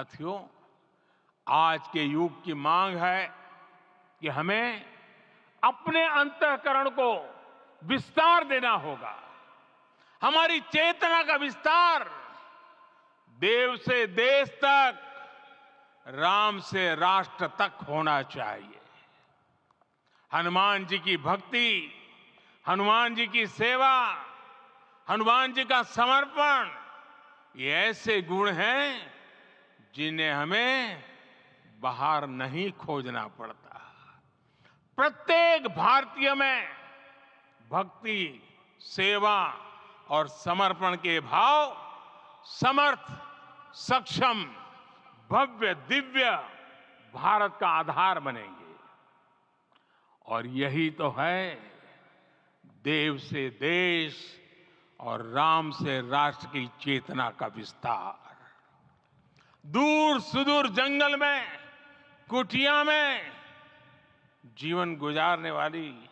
साथियों, आज के युग की मांग है कि हमें अपने अंतःकरण को विस्तार देना होगा। हमारी चेतना का विस्तार देव से देश तक, राम से राष्ट्र तक होना चाहिए। हनुमान जी की भक्ति, हनुमान जी की सेवा, हनुमान जी का समर्पण, ये ऐसे गुण हैं जिन्हें हमें बाहर नहीं खोजना पड़ता। प्रत्येक भारतीय में भक्ति, सेवा और समर्पण के भाव समर्थ, सक्षम, भव्य, दिव्य भारत का आधार बनेंगे। और यही तो है देव से देश और राम से राष्ट्र की चेतना का विस्तार। दूर सुदूर जंगल में, कुटिया में जीवन गुजारने वाली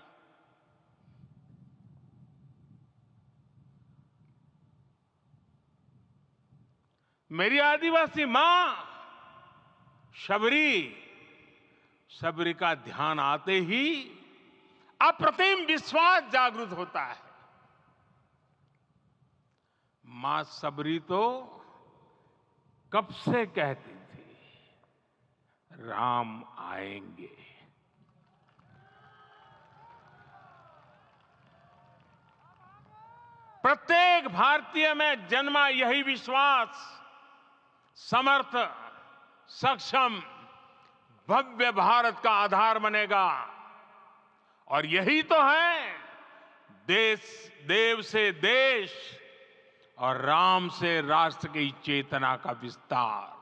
मेरी आदिवासी मां शबरी का ध्यान आते ही अप्रतिम विश्वास जागृत होता है। मां शबरी तो कब से कहती थी, राम आएंगे। प्रत्येक भारतीय में जन्मा यही विश्वास समर्थ, सक्षम, भव्य भारत का आधार बनेगा। और यही तो है देव से देश और राम से राष्ट्र की चेतना का विस्तार।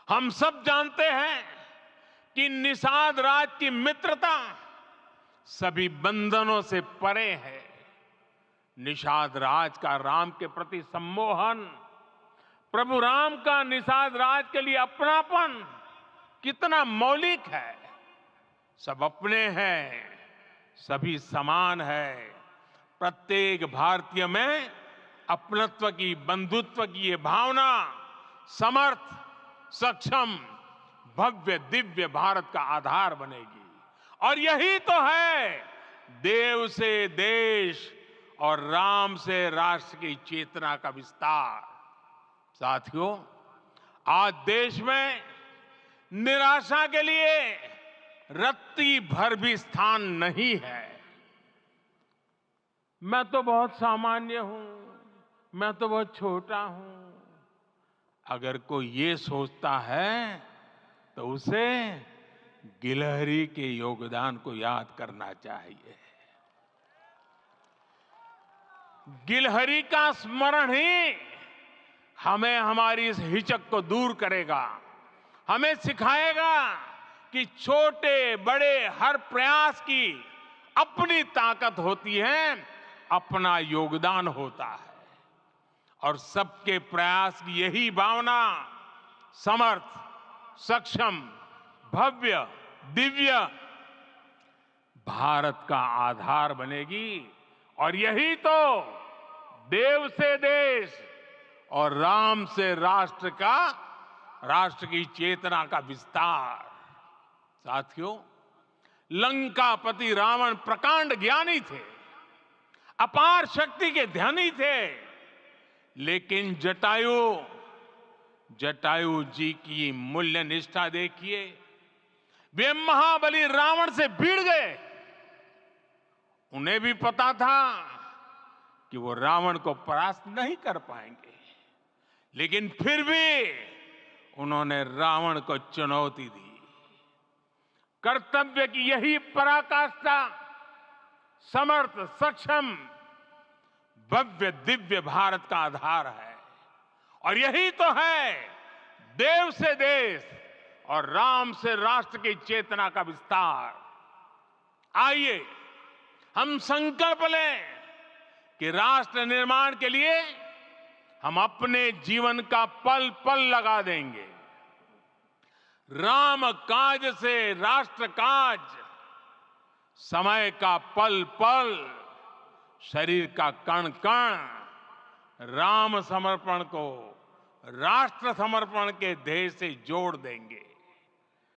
हम सब जानते हैं कि निषाद राज की मित्रता सभी बंधनों से परे है। निषाद राज का राम के प्रति सम्मोहन, प्रभु राम का निषाद राज के लिए अपनापन कितना मौलिक है। सब अपने हैं, सभी समान है। प्रत्येक भारतीय में अपनत्व की, बंधुत्व की ये भावना समर्थ, सक्षम, भव्य, दिव्य भारत का आधार बनेगी। और यही तो है देव से देश और राम से राष्ट्र की चेतना का विस्तार। साथियों, आज देश में निराशा के लिए रत्ती भर भी स्थान नहीं है। मैं तो बहुत सामान्य हूं, मैं तो बहुत छोटा हूं। अगर कोई ये सोचता है तो उसे गिलहरी के योगदान को याद करना चाहिए। गिलहरी का स्मरण ही हमें हमारी इस हिचक को दूर करेगा, हमें सिखाएगा कि छोटे बड़े हर प्रयास की अपनी ताकत होती है, अपना योगदान होता है। और सबके प्रयास की यही भावना समर्थ, सक्षम, भव्य, दिव्य भारत का आधार बनेगी। और यही तो देव से देश और राम से राष्ट्र की चेतना का विस्तार। साथियों, लंकापति रावण प्रकांड ज्ञानी थे, अपार शक्ति के धनी थे, लेकिन जटायु जी की मूल्य निष्ठा देखिए। वे महाबली रावण से भिड़ गए। उन्हें भी पता था कि वो रावण को परास्त नहीं कर पाएंगे, लेकिन फिर भी उन्होंने रावण को चुनौती दी। कर्तव्य की यही पराकाष्ठा समर्थ, सक्षम, भव्य, दिव्य भारत का आधार है। और यही तो है देव से देश और राम से राष्ट्र की चेतना का विस्तार। आइए हम संकल्प लें कि राष्ट्र निर्माण के लिए हम अपने जीवन का पल पल लगा देंगे। राम काज से राष्ट्र काज, समय का पल पल, शरीर का कण कण राम समर्पण को, राष्ट्र समर्पण के ध्येय से जोड़ देंगे।